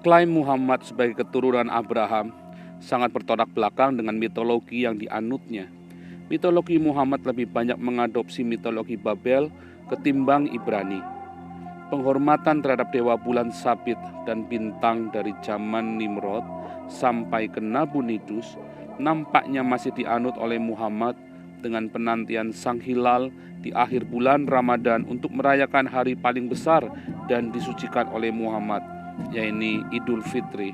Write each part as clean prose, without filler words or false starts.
Klaim Muhammad sebagai keturunan Abraham sangat bertolak belakang dengan mitologi yang dianutnya. Mitologi Muhammad lebih banyak mengadopsi mitologi Babel ketimbang Ibrani. Penghormatan terhadap dewa bulan Sabit dan bintang dari zaman Nimrod sampai ke Nabonidus nampaknya masih dianut oleh Muhammad dengan penantian sang hilal di akhir bulan Ramadan untuk merayakan hari paling besar dan disucikan oleh Muhammad, yaitu Idul Fitri.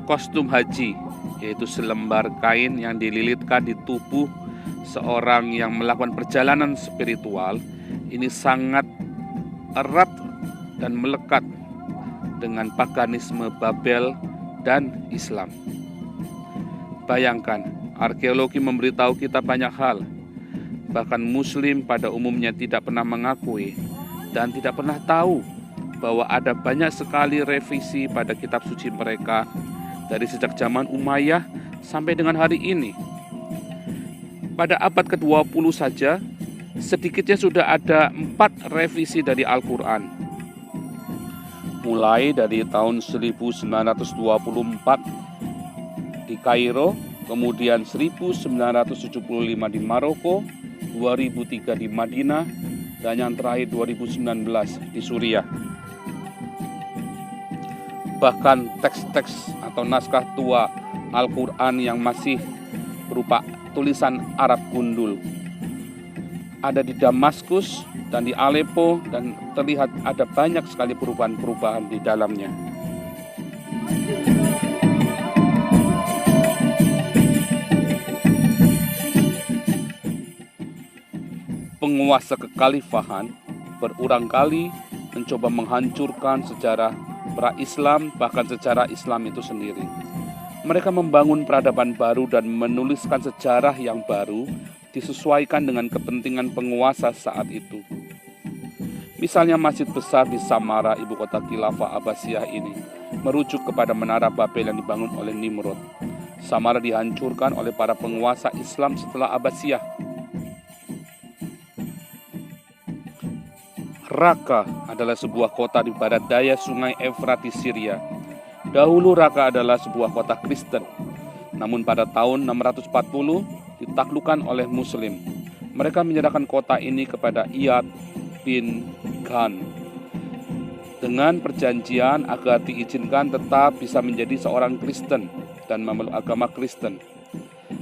Kostum haji, yaitu selembar kain yang dililitkan di tubuh seorang yang melakukan perjalanan spiritual, ini sangat erat dan melekat dengan paganisme Babel dan Islam. Bayangkan, arkeologi memberitahu kita banyak hal. Bahkan Muslim pada umumnya tidak pernah mengakui dan tidak pernah tahu bahwa ada banyak sekali revisi pada kitab suci mereka dari sejak zaman Umayyah sampai dengan hari ini. Pada abad ke-20 saja, sedikitnya sudah ada 4 revisi dari Al-Quran. Mulai dari tahun 1924 di Kairo, kemudian 1975 di Maroko, 2003 di Madinah, dan yang terakhir 2019 di Suriah. Bahkan teks-teks atau naskah tua Al-Quran yang masih berupa tulisan Arab gundul ada di Damaskus dan di Aleppo, dan terlihat ada banyak sekali perubahan-perubahan di dalamnya. Penguasa kekhalifahan berulang kali mencoba menghancurkan sejarah pra-Islam, bahkan sejarah Islam itu sendiri. Mereka membangun peradaban baru dan menuliskan sejarah yang baru disesuaikan dengan kepentingan penguasa saat itu. Misalnya masjid besar di Samara, ibu kota Khilafah Abbasiyah ini, merujuk kepada menara Babel yang dibangun oleh Nimrod. Samara dihancurkan oleh para penguasa Islam setelah Abbasiyah. Raqqa adalah sebuah kota di barat daya sungai Efrat di Syria. Dahulu Raqqa adalah sebuah kota Kristen. Namun pada tahun 640 ditaklukkan oleh Muslim. Mereka menyerahkan kota ini kepada Iyad bin Khan dengan perjanjian agar diizinkan tetap bisa menjadi seorang Kristen dan memeluk agama Kristen.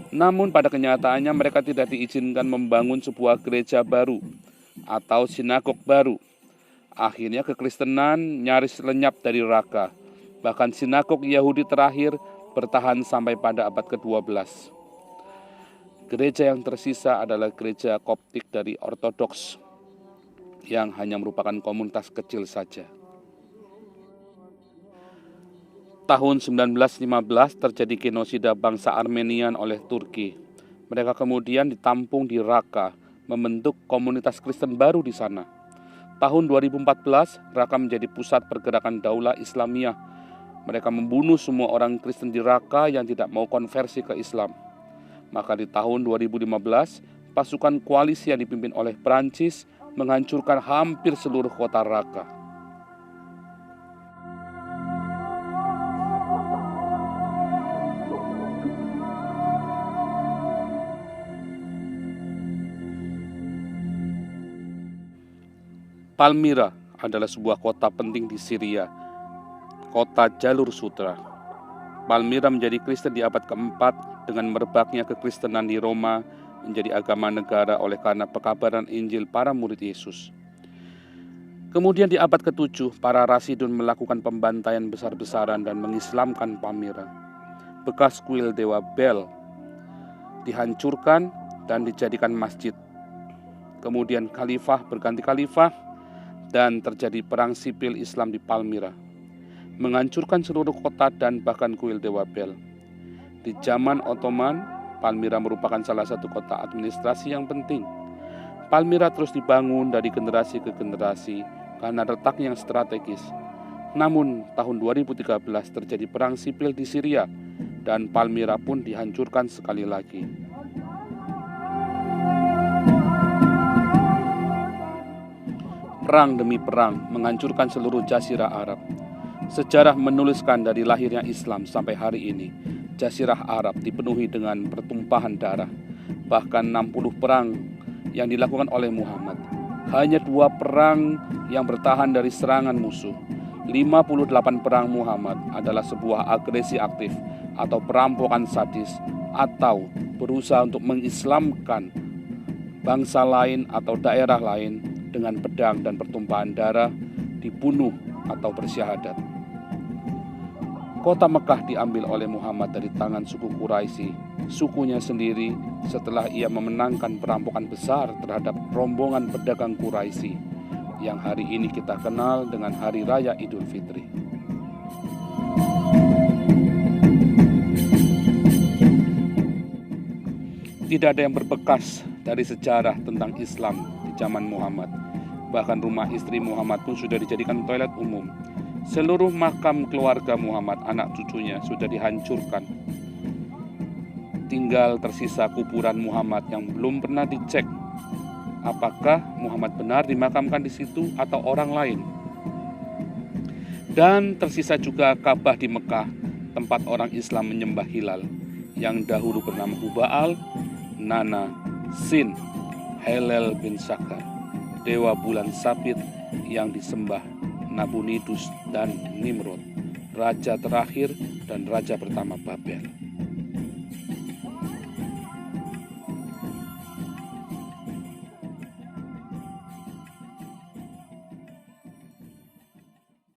Namun pada kenyataannya mereka tidak diizinkan membangun sebuah gereja baru atau sinagog baru. Akhirnya kekristenan nyaris lenyap dari Raqqa. Bahkan sinagog Yahudi terakhir bertahan sampai pada abad ke-12. Gereja yang tersisa adalah gereja Koptik dari Ortodoks yang hanya merupakan komunitas kecil saja. Tahun 1915 terjadi genosida bangsa Armenian oleh Turki. Mereka kemudian ditampung di Raqqa, membentuk komunitas Kristen baru di sana. Tahun 2014, Raqqa menjadi pusat pergerakan Daulah Islamiyah. Mereka membunuh semua orang Kristen di Raqqa yang tidak mau konversi ke Islam. Maka di tahun 2015, pasukan koalisi yang dipimpin oleh Prancis menghancurkan hampir seluruh kota Raqqa. Palmyra adalah sebuah kota penting di Syria. kota jalur sutra. Palmyra menjadi Kristen di abad keempat dengan merebaknya kekristenan di Roma menjadi agama negara oleh karena pekabaran Injil para murid Yesus. Kemudian di abad ke-7, para Rasidun melakukan pembantaian besar-besaran dan mengislamkan Palmyra. Bekas kuil dewa Bel dihancurkan dan dijadikan masjid. Kemudian khalifah berganti khalifah dan terjadi perang sipil Islam di Palmyra, menghancurkan seluruh kota dan bahkan kuil dewa Bel. Di zaman Ottoman, Palmyra merupakan salah satu kota administrasi yang penting. Palmyra terus dibangun dari generasi ke generasi karena letaknya yang strategis. Namun tahun 2013 terjadi perang sipil di Syria dan Palmyra pun dihancurkan sekali lagi. Perang demi perang menghancurkan seluruh jazirah Arab. Sejarah menuliskan dari lahirnya Islam sampai hari ini, jazirah Arab dipenuhi dengan pertumpahan darah. Bahkan 60 perang yang dilakukan oleh Muhammad. Hanya 2 perang yang bertahan dari serangan musuh. 58 perang Muhammad adalah sebuah agresi aktif atau perampokan sadis atau berusaha untuk mengislamkan bangsa lain atau daerah lain dengan pedang dan pertumpahan darah, dibunuh atau bersyahadat. Kota Mekah diambil oleh Muhammad dari tangan suku Quraisy, sukunya sendiri, setelah ia memenangkan perampokan besar terhadap rombongan pedagang Quraisy yang hari ini kita kenal dengan Hari Raya Idul Fitri. Tidak ada yang berbekas dari sejarah tentang Islam di zaman Muhammad. Bahkan rumah istri Muhammad pun sudah dijadikan toilet umum. Seluruh makam keluarga Muhammad, anak cucunya, sudah dihancurkan. Tinggal tersisa kuburan Muhammad yang belum pernah dicek apakah Muhammad benar dimakamkan di situ atau orang lain. Dan tersisa juga Ka'bah di Mekah, tempat orang Islam menyembah hilal, yang dahulu bernama Hubal, Nana, Sin, Helel bin Sakar, dewa bulan sabit yang disembah Nabonidus dan Nimrod, raja terakhir dan raja pertama Babel.